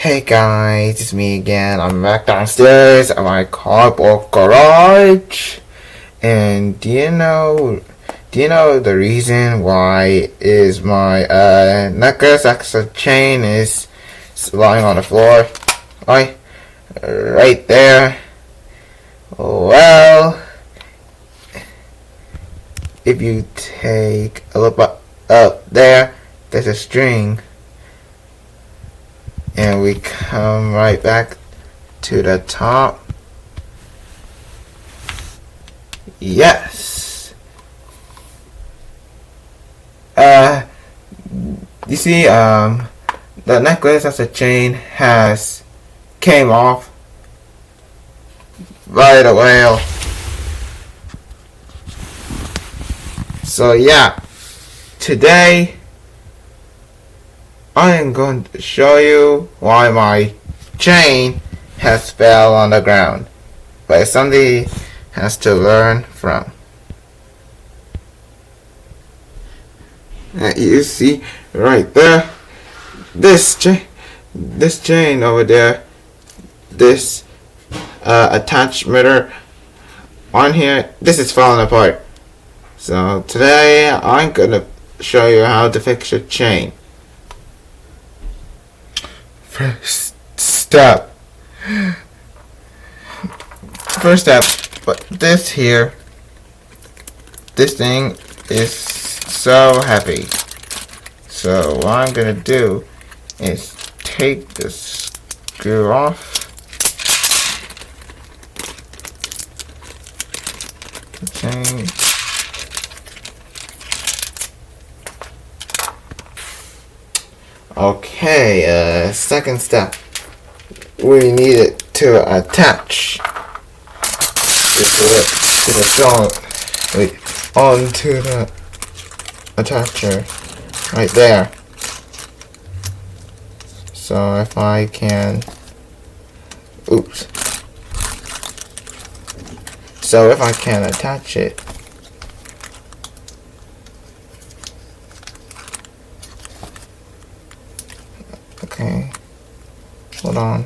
Hey guys, it's me again. I'm back downstairs at my cardboard garage. And do you know the reason why is my necklace extra chain is lying on the floor? Right there. Well, if you take a look up there, there's a string. And we come right back to the top. Yes. You see, the necklace as a chain came off right away. So yeah, today I am going to show you why my chain has fell on the ground. But somebody has to learn from. You see right there, this chain over there, this attachment on here, this is falling apart. So today I'm gonna show you how to fix your chain. First step, but this thing is so heavy. So what I'm gonna do is take this screw off. Okay. Okay, second step. We need it to attach onto the attacher right there. So if I can, attach it. Okay, hold on.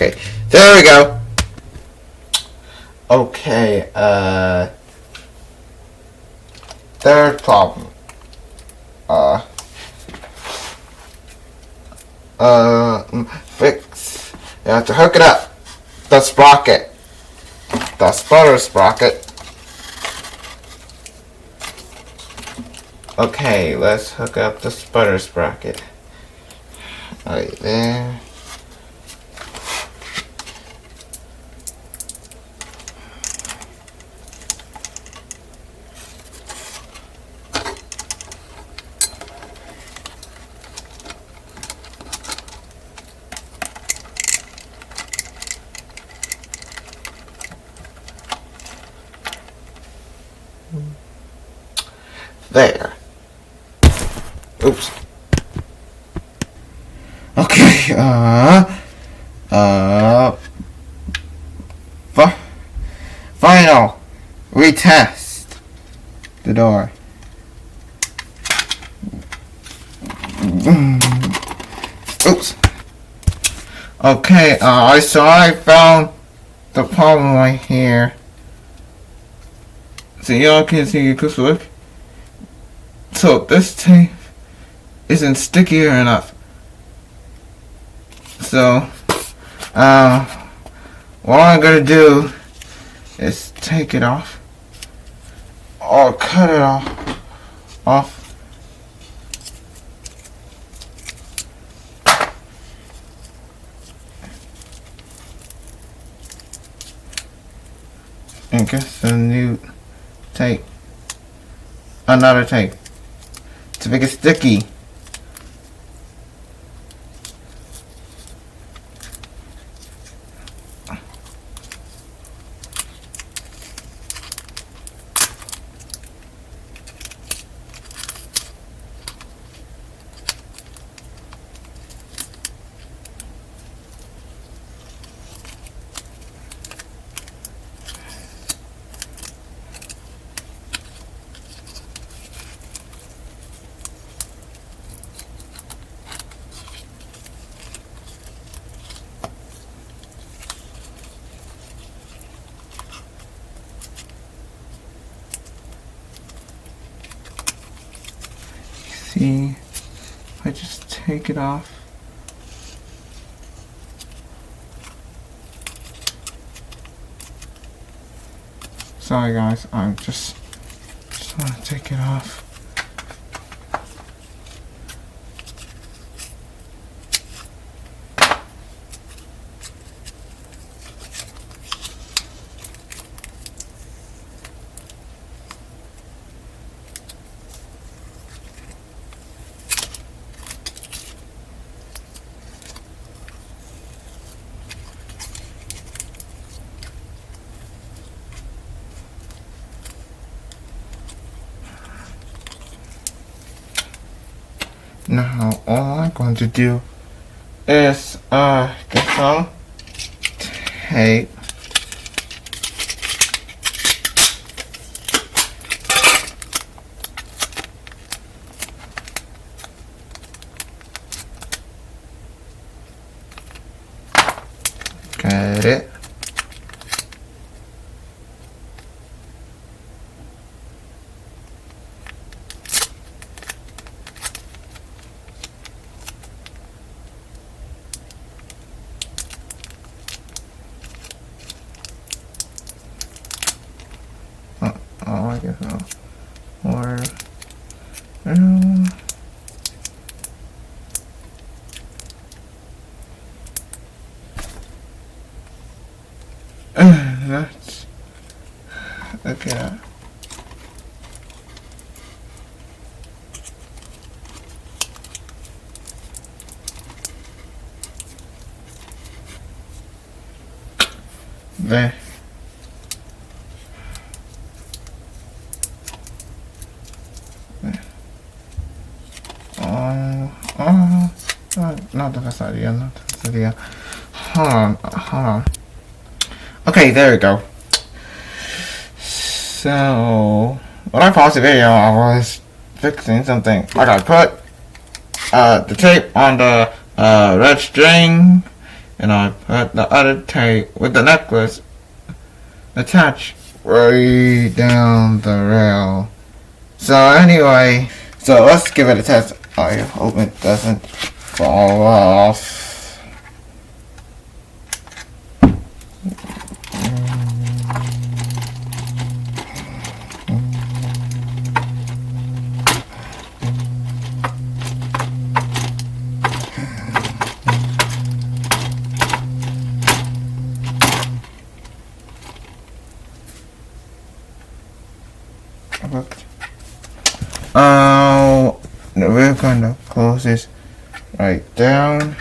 Okay, there we go. Okay, third problem. Fix. You have to hook it up. The sprocket. The sputter sprocket. Okay, let's hook up the sputter sprocket. Right there. There. Oops. Okay, final retest the door. Oops. Okay, I found the problem right here. So y'all can see a closer look. So this tape isn't sticky enough. So, what I'm gonna do is take it off, or cut it off. And get some new tape, another tape. to make it sticky. See, I just take it off. Sorry guys, I'm just want to take it off. Now all I'm going to do is get some tape. Get it. I guess so. Or that's okay. There. Not the best idea, not the best idea. Hold on. Okay, there we go. So, when I paused the video, I was fixing something. Like I put the tape on the red string, and I put the other tape with the necklace attached right down the rail. So anyway, so let's give it a test. I hope it doesn't fall off. We're gonna close this right down.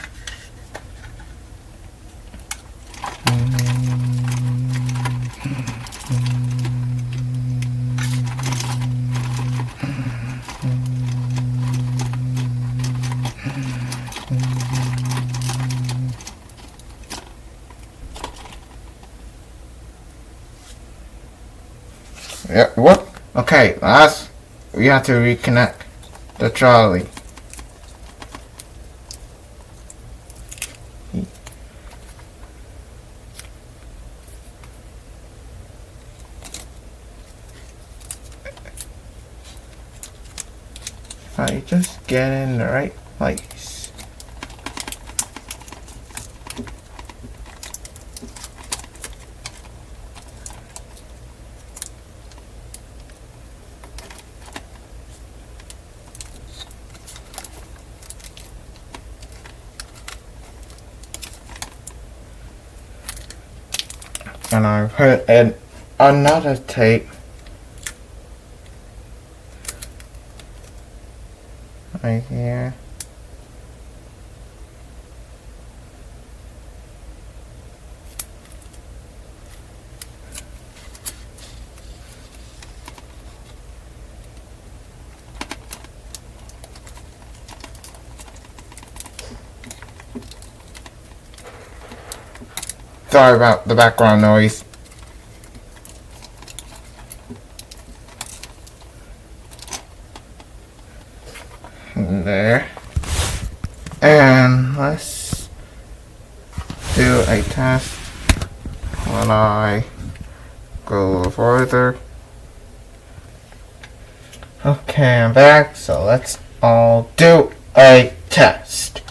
Yeah, what? Okay, last we have to reconnect the trolley. I just get in the right place. And I put in another tape right here. Sorry about the background noise. There. And let's do a test when I go a little further. Okay, I'm back, so let's all do a test.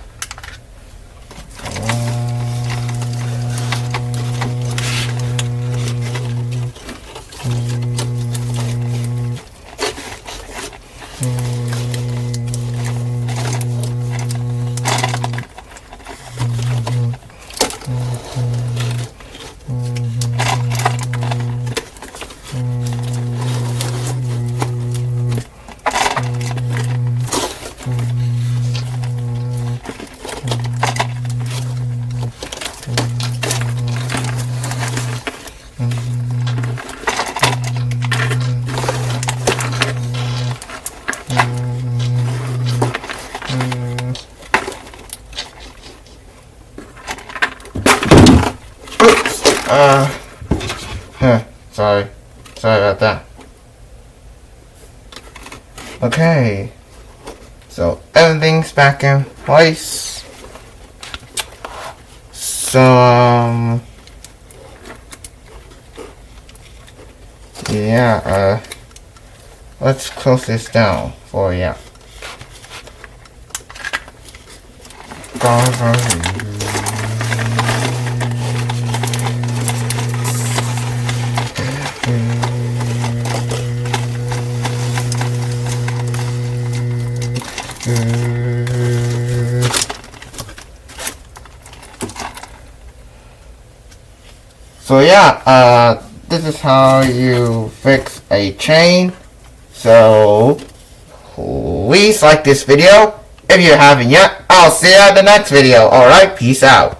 Sorry about that. Okay, so everything's back in place. So, yeah, let's close this down for you. So yeah, this is how you fix a chain. So please like this video. If you haven't yet, I'll see you at the next video. Alright, peace out.